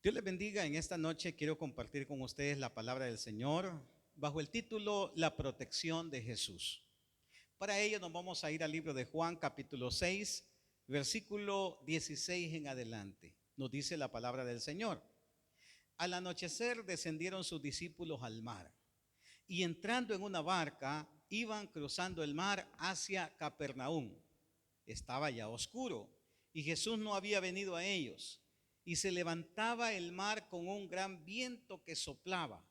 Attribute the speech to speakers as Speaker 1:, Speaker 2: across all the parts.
Speaker 1: Dios les bendiga. En esta noche quiero compartir con ustedes la palabra del Señor bajo el título La protección de Jesús. Para ello nos vamos a ir al libro de Juan capítulo 6, versículo 16 en adelante. Nos dice la palabra del Señor. Al anochecer descendieron sus discípulos al mar y entrando en una barca iban cruzando el mar hacia Capernaum. Estaba ya oscuro y Jesús no había venido a ellos. Y se levantaba el mar con un gran viento que soplaba.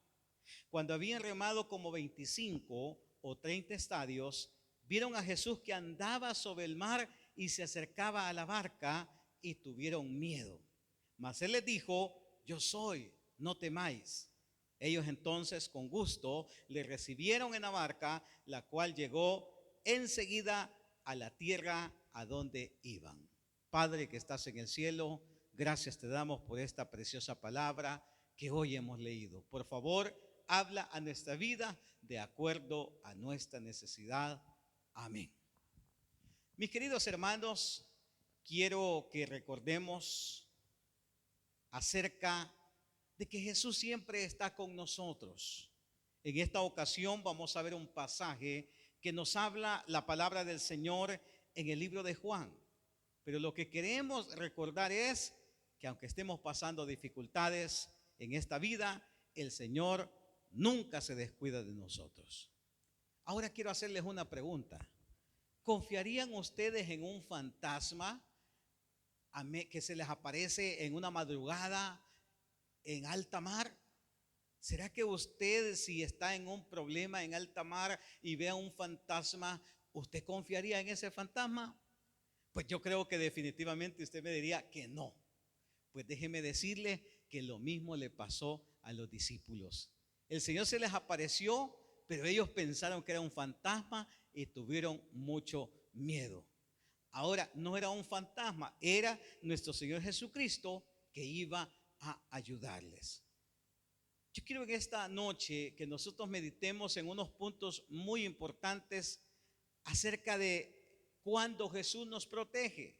Speaker 1: Cuando habían remado como 25 o 30 estadios, vieron a Jesús que andaba sobre el mar y se acercaba a la barca y tuvieron miedo. Mas él les dijo: yo soy, no temáis. Ellos entonces con gusto le recibieron en la barca, la cual llegó enseguida a la tierra a donde iban. Padre que estás en el cielo, gracias te damos por esta preciosa palabra que hoy hemos leído. Por favor, habla a nuestra vida de acuerdo a nuestra necesidad. Amén. Mis queridos hermanos, quiero que recordemos acerca de que Jesús siempre está con nosotros. En esta ocasión vamos a ver un pasaje que nos habla la palabra del Señor en el libro de Juan. Pero lo que queremos recordar es que aunque estemos pasando dificultades en esta vida, el Señor nunca se descuida de nosotros. Ahora quiero hacerles una pregunta. ¿Confiarían ustedes en un fantasma que se les aparece en una madrugada en alta mar? ¿Será que usted, si está en un problema en alta mar y ve a un fantasma, usted confiaría en ese fantasma? Pues yo creo que definitivamente usted me diría que no. Pues déjeme decirle que lo mismo le pasó a los discípulos. El Señor se les apareció, pero ellos pensaron que era un fantasma y tuvieron mucho miedo. Ahora, no era un fantasma, era nuestro Señor Jesucristo que iba a ayudarles. Yo quiero en esta noche que nosotros meditemos en unos puntos muy importantes acerca de cuando Jesús nos protege.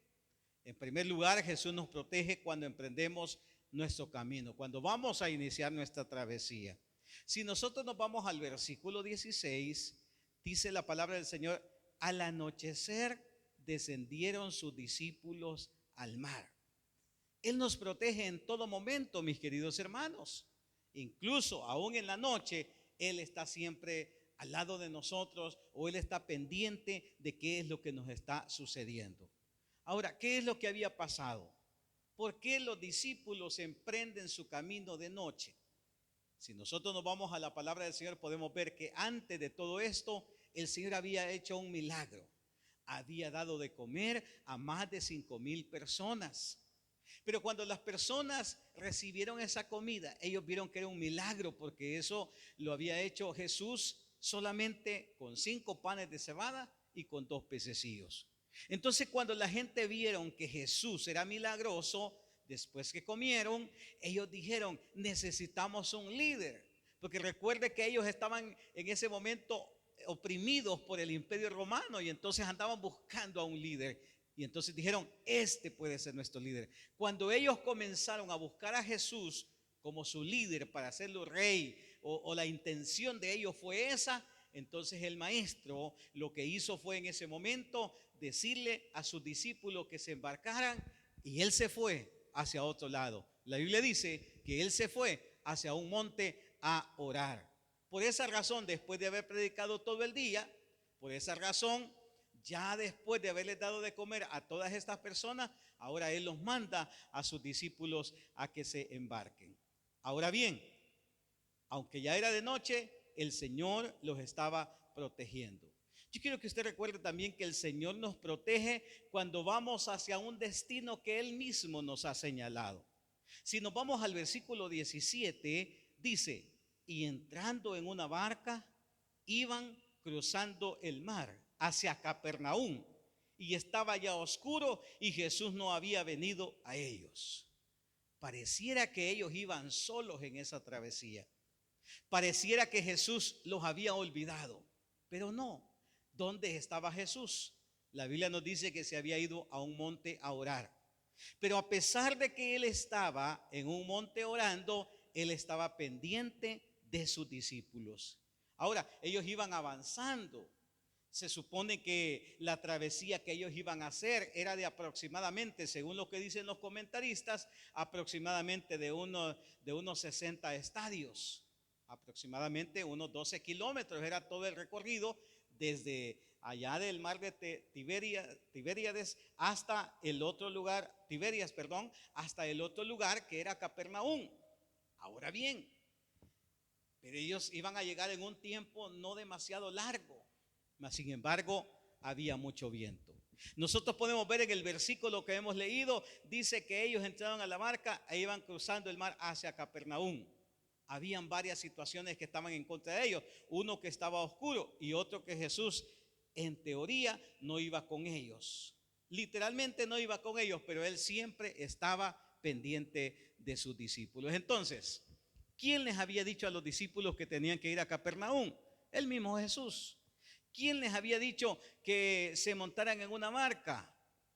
Speaker 1: En primer lugar, Jesús nos protege cuando emprendemos nuestro camino, cuando vamos a iniciar nuestra travesía. Si nosotros nos vamos al versículo 16, dice la palabra del Señor: al anochecer descendieron sus discípulos al mar. Él nos protege en todo momento, mis queridos hermanos. Incluso aún en la noche, Él está siempre al lado de nosotros, o Él está pendiente de qué es lo que nos está sucediendo. Ahora, ¿qué es lo que había pasado? ¿Por qué los discípulos emprenden su camino de noche? Si nosotros nos vamos a la palabra del Señor, podemos ver que antes de todo esto, el Señor había hecho un milagro. Había dado de comer a más de 5,000 personas. Pero cuando las personas recibieron esa comida, ellos vieron que era un milagro, porque eso lo había hecho Jesús solamente con 5 panes de cebada y con 2 pececillos. Entonces, cuando la gente vieron que Jesús era milagroso, después que comieron, ellos dijeron: necesitamos un líder. Porque recuerde que ellos estaban en ese momento oprimidos por el imperio romano, y entonces andaban buscando a un líder. Y entonces dijeron: este puede ser nuestro líder. Cuando ellos comenzaron a buscar a Jesús como su líder para hacerlo rey, o la intención de ellos fue esa, entonces el maestro lo que hizo fue en ese momento decirle a sus discípulos que se embarcaran, y él se fue hacia otro lado. La Biblia dice que él se fue hacia un monte a orar. Por esa razón, después de haber predicado todo el día, por esa razón, ya después de haberles dado de comer a todas estas personas, ahora Él los manda a sus discípulos a que se embarquen. Ahora bien, aunque ya era de noche, el Señor los estaba protegiendo. Yo quiero que usted recuerde también que el Señor nos protege cuando vamos hacia un destino que Él mismo nos ha señalado. Si nos vamos al versículo 17, dice: y entrando en una barca, iban cruzando el mar hacia Capernaum, y estaba ya oscuro y Jesús no había venido a ellos. Pareciera que ellos iban solos en esa travesía. Pareciera que Jesús los había olvidado, pero no. ¿Dónde estaba Jesús? La Biblia nos dice que se había ido a un monte a orar. Pero a pesar de que él estaba en un monte orando, él estaba pendiente de sus discípulos. Ahora, ellos iban avanzando. Se supone que la travesía que ellos iban a hacer era de aproximadamente, según lo que dicen los comentaristas, aproximadamente de unos 60 estadios, aproximadamente unos 12 kilómetros. Era todo el recorrido desde allá del mar de Tiberíades hasta el otro lugar, Tiberias, perdón, hasta el otro lugar que era Capernaum. Ahora bien, pero ellos iban a llegar en un tiempo no demasiado largo. Mas, sin embargo, había mucho viento. Nosotros podemos ver en el versículo que hemos leído, dice que ellos entraron a la barca e iban cruzando el mar hacia Capernaum. Habían varias situaciones que estaban en contra de ellos. Uno que estaba oscuro y otro que Jesús, en teoría, no iba con ellos. Literalmente no iba con ellos, pero él siempre estaba pendiente de sus discípulos. Entonces, ¿quién les había dicho a los discípulos que tenían que ir a Capernaum? El mismo Jesús. ¿Quién les había dicho que se montaran en una barca?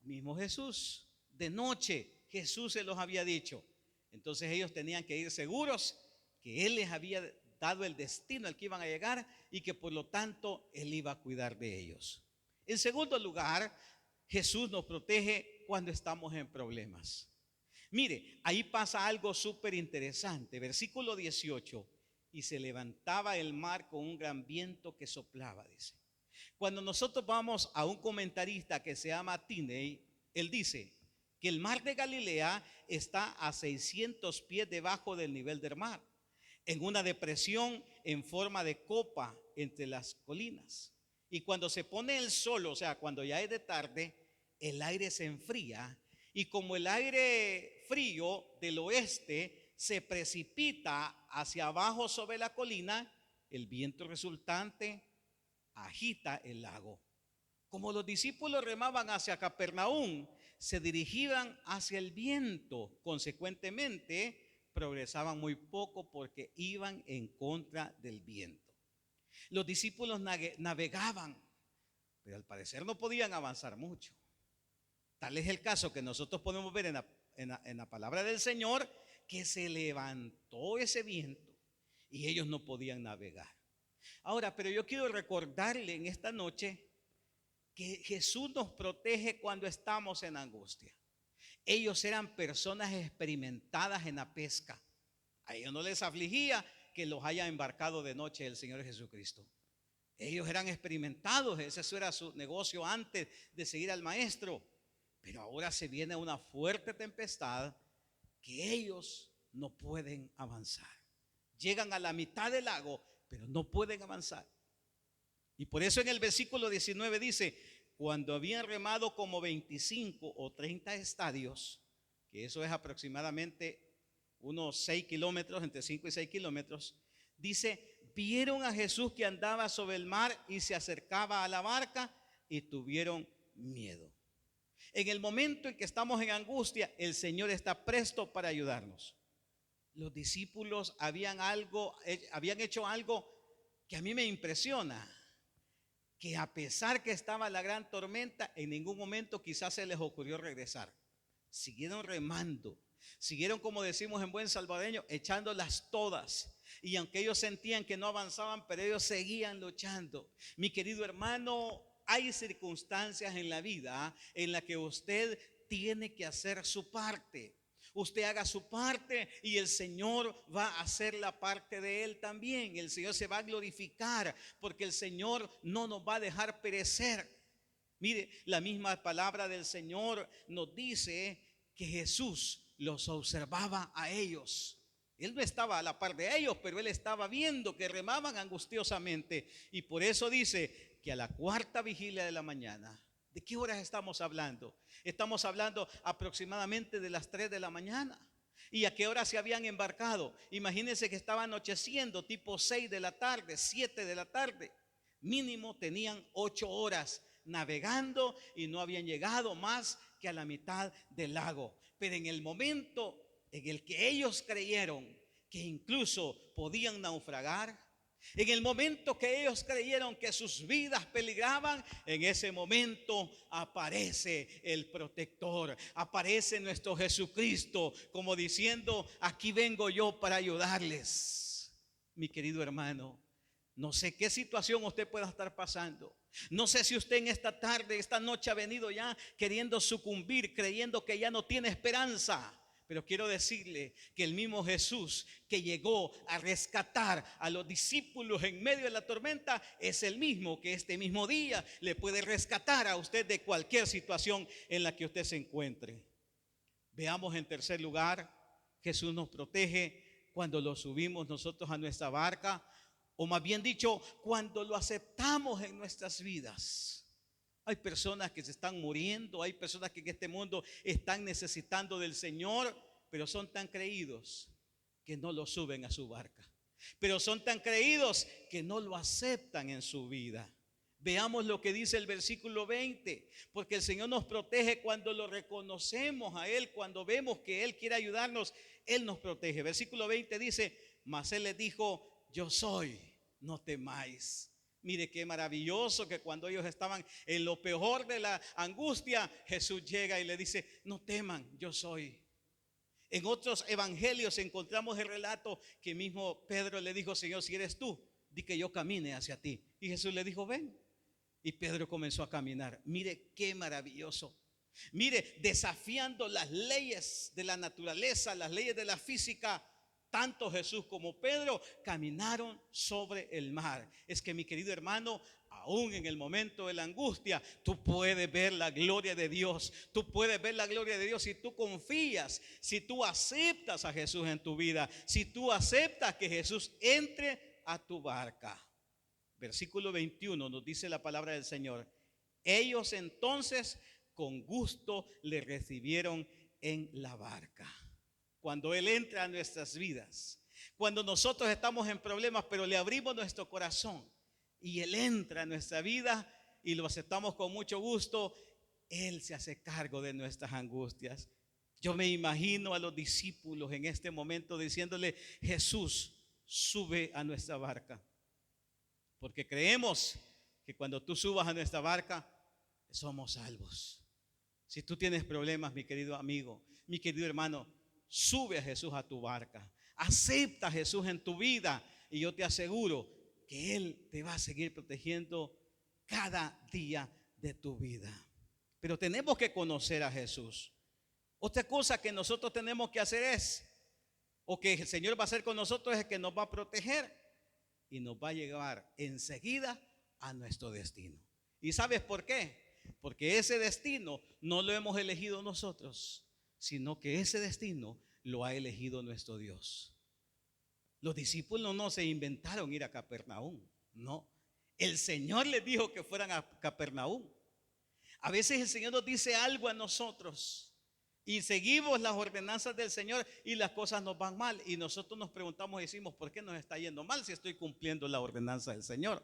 Speaker 1: Mismo Jesús. De noche Jesús se los había dicho. Entonces ellos tenían que ir seguros que Él les había dado el destino al que iban a llegar y que por lo tanto Él iba a cuidar de ellos. En segundo lugar, Jesús nos protege cuando estamos en problemas. Mire, ahí pasa algo súper interesante. Versículo 18. Y se levantaba el mar con un gran viento que soplaba, dice. Cuando nosotros vamos a un comentarista que se llama Tinney, él dice que el mar de Galilea está a 600 pies debajo del nivel del mar, en una depresión en forma de copa entre las colinas. Y cuando se pone el sol, o sea, cuando ya es de tarde, el aire se enfría. Y como el aire frío del oeste se precipita hacia abajo sobre la colina, el viento resultante agita el lago. Como los discípulos remaban hacia Capernaum, se dirigían hacia el viento. Consecuentemente, progresaban muy poco porque iban en contra del viento. Los discípulos navegaban, pero al parecer no podían avanzar mucho. Tal es el caso que nosotros podemos ver en la palabra del Señor, que se levantó ese viento y ellos no podían navegar. Ahora, pero yo quiero recordarle en esta noche que Jesús nos protege cuando estamos en angustia. Ellos eran personas experimentadas en la pesca. A ellos no les afligía que los haya embarcado de noche el Señor Jesucristo. Ellos eran experimentados, ese era su negocio antes de seguir al Maestro. Pero ahora se viene una fuerte tempestad que ellos no pueden avanzar. Llegan a la mitad del lago, pero no pueden avanzar. Y por eso en el versículo 19 dice, cuando habían remado como 25 o 30 estadios, que eso es aproximadamente unos 6 kilómetros, entre 5 y 6 kilómetros, dice, vieron a Jesús que andaba sobre el mar y se acercaba a la barca y tuvieron miedo. En el momento en que estamos en angustia, el Señor está presto para ayudarnos. Los discípulos habían hecho algo que a mí me impresiona, que a pesar que estaba la gran tormenta, en ningún momento quizás se les ocurrió regresar. Siguieron remando, siguieron, como decimos en buen salvadoreño, echándolas todas. Y aunque ellos sentían que no avanzaban, pero ellos seguían luchando. Mi querido hermano, hay circunstancias en la vida en las que usted tiene que hacer su parte. Usted haga su parte y el Señor va a hacer la parte de Él también. El Señor se va a glorificar porque el Señor no nos va a dejar perecer. Mire, la misma palabra del Señor nos dice que Jesús los observaba a ellos. Él no estaba a la par de ellos, pero Él estaba viendo que remaban angustiosamente. Y por eso dice que a la cuarta vigilia de la mañana, ¿de qué horas estamos hablando? Estamos hablando aproximadamente de las 3 de la mañana. ¿Y a qué hora se habían embarcado? Imagínense que estaba anocheciendo, tipo 6 de la tarde, 7 de la tarde. Mínimo tenían 8 horas navegando y no habían llegado más que a la mitad del lago. Pero en el momento en el que ellos creyeron que incluso podían naufragar, En el momento que ellos creyeron que sus vidas peligraban, en ese momento aparece el protector, aparece nuestro Jesucristo, como diciendo: aquí vengo yo para ayudarles. Mi querido hermano, no sé qué situación usted pueda estar pasando. No sé si usted en esta tarde, esta noche ha venido ya queriendo sucumbir, creyendo que ya no tiene esperanza. Pero quiero decirle que el mismo Jesús que llegó a rescatar a los discípulos en medio de la tormenta es el mismo que este mismo día le puede rescatar a usted de cualquier situación en la que usted se encuentre. Veamos en tercer lugar, Jesús nos protege cuando lo subimos nosotros a nuestra barca, o más bien dicho, cuando lo aceptamos en nuestras vidas. Hay personas que se están muriendo, hay personas que en este mundo están necesitando del Señor, pero son tan creídos que no lo suben a su barca. Pero son tan creídos que no lo aceptan en su vida. Veamos lo que dice el versículo 20, porque el Señor nos protege cuando lo reconocemos a Él, cuando vemos que Él quiere ayudarnos, Él nos protege. Versículo 20 dice: mas Él les dijo: yo soy, no temáis. Mire qué maravilloso que cuando ellos estaban en lo peor de la angustia, Jesús llega y le dice: no teman, yo soy. En otros evangelios encontramos el relato que mismo Pedro le dijo: Señor, si eres tú, di que yo camine hacia ti. Y Jesús le dijo: ven. Y Pedro comenzó a caminar. Mire qué maravilloso. Mire, desafiando las leyes de la naturaleza, las leyes de la física, tanto Jesús como Pedro caminaron sobre el mar. Es que, mi querido hermano, aún en el momento de la angustia, tú puedes ver la gloria de Dios. Tú puedes ver la gloria de Dios si tú confías, si tú aceptas a Jesús en tu vida, si tú aceptas que Jesús entre a tu barca. Versículo 21 nos dice la palabra del Señor: ellos entonces con gusto le recibieron en la barca. Cuando Él entra a nuestras vidas, cuando nosotros estamos en problemas, pero le abrimos nuestro corazón y Él entra a nuestra vida y lo aceptamos con mucho gusto, Él se hace cargo de nuestras angustias. Yo me imagino a los discípulos en este momento diciéndole: Jesús, sube a nuestra barca, porque creemos que cuando tú subas a nuestra barca somos salvos. Si tú tienes problemas, mi querido amigo, mi querido hermano, sube a Jesús a tu barca, acepta a Jesús en tu vida y yo te aseguro que Él te va a seguir protegiendo cada día de tu vida. Pero tenemos que conocer a Jesús. Otra cosa que nosotros tenemos que hacer es, o que el Señor va a hacer con nosotros, es que nos va a proteger y nos va a llevar enseguida a nuestro destino. ¿Y sabes por qué? Porque ese destino no lo hemos elegido nosotros, sino que ese destino lo ha elegido nuestro Dios. Los discípulos no se inventaron ir a Capernaum, no. El Señor les dijo que fueran a Capernaum. A veces el Señor nos dice algo a nosotros y seguimos las ordenanzas del Señor y las cosas nos van mal. Y nosotros nos preguntamos y decimos: ¿por qué nos está yendo mal si estoy cumpliendo la ordenanza del Señor?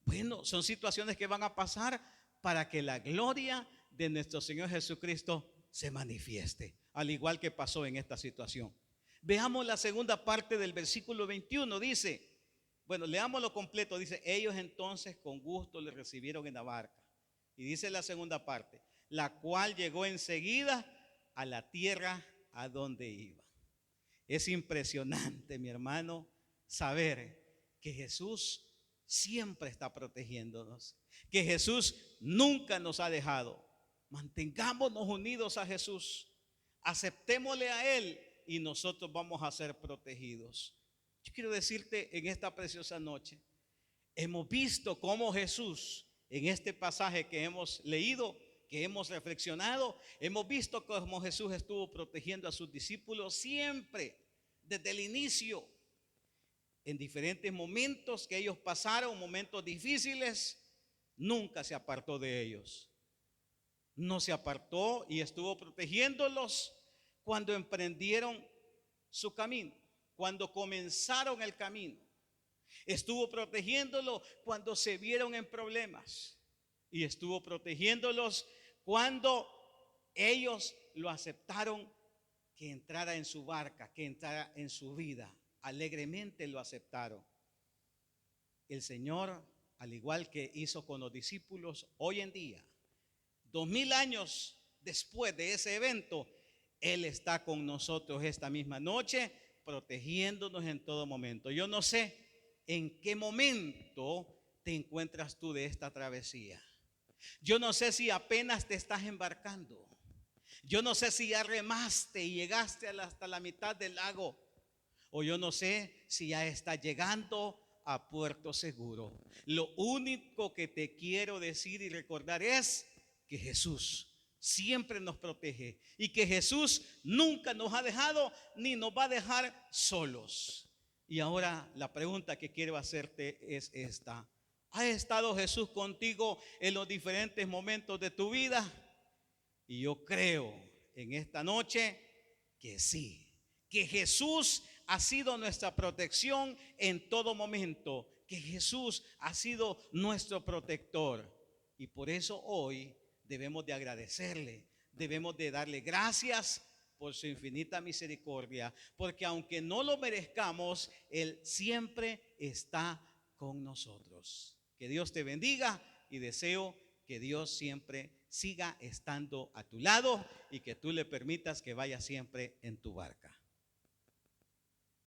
Speaker 1: Bueno, son situaciones que van a pasar para que la gloria de nuestro Señor Jesucristo se manifieste, al igual que pasó en esta situación. Veamos la segunda parte del versículo 21. Dice, bueno, leámoslo completo. Dice: ellos entonces con gusto le recibieron en la barca. Y dice la segunda parte: la cual llegó enseguida a la tierra a donde iba. Es impresionante, mi hermano, saber que Jesús siempre está protegiéndonos, que Jesús nunca nos ha dejado. Mantengámonos unidos a Jesús, aceptémosle a Él y nosotros vamos a ser protegidos. Yo quiero decirte en esta preciosa noche, hemos visto cómo Jesús, en este pasaje que hemos leído, que hemos reflexionado, hemos visto cómo Jesús estuvo protegiendo a sus discípulos siempre, desde el inicio. En diferentes momentos que ellos pasaron, momentos difíciles, nunca se apartó de ellos. No se apartó y estuvo protegiéndolos cuando emprendieron su camino, cuando comenzaron el camino. Estuvo protegiéndolos cuando se vieron en problemas y estuvo protegiéndolos cuando ellos lo aceptaron, que entrara en su barca, que entrara en su vida. Alegremente lo aceptaron. el Señor, al igual que hizo con los discípulos, hoy en día, 2000 años después de ese evento, Él está con nosotros esta misma noche, protegiéndonos en todo momento. Yo no sé en qué momento te encuentras tú de esta travesía. Yo no sé si apenas te estás embarcando. Yo no sé si ya remaste y llegaste hasta la mitad del lago. O yo no sé si ya estás llegando a puerto seguro. Lo único que te quiero decir y recordar es que Jesús siempre nos protege y que Jesús nunca nos ha dejado ni nos va a dejar solos. Y ahora la pregunta que quiero hacerte es esta: ¿ha estado Jesús contigo en los diferentes momentos de tu vida? Y yo creo en esta noche que sí, que Jesús ha sido nuestra protección en todo momento, que Jesús ha sido nuestro protector. Y por eso hoy debemos de agradecerle, debemos de darle gracias por su infinita misericordia, porque aunque no lo merezcamos, Él siempre está con nosotros. Que Dios te bendiga y deseo que Dios siempre siga estando a tu lado y que tú le permitas que vaya siempre en tu barca.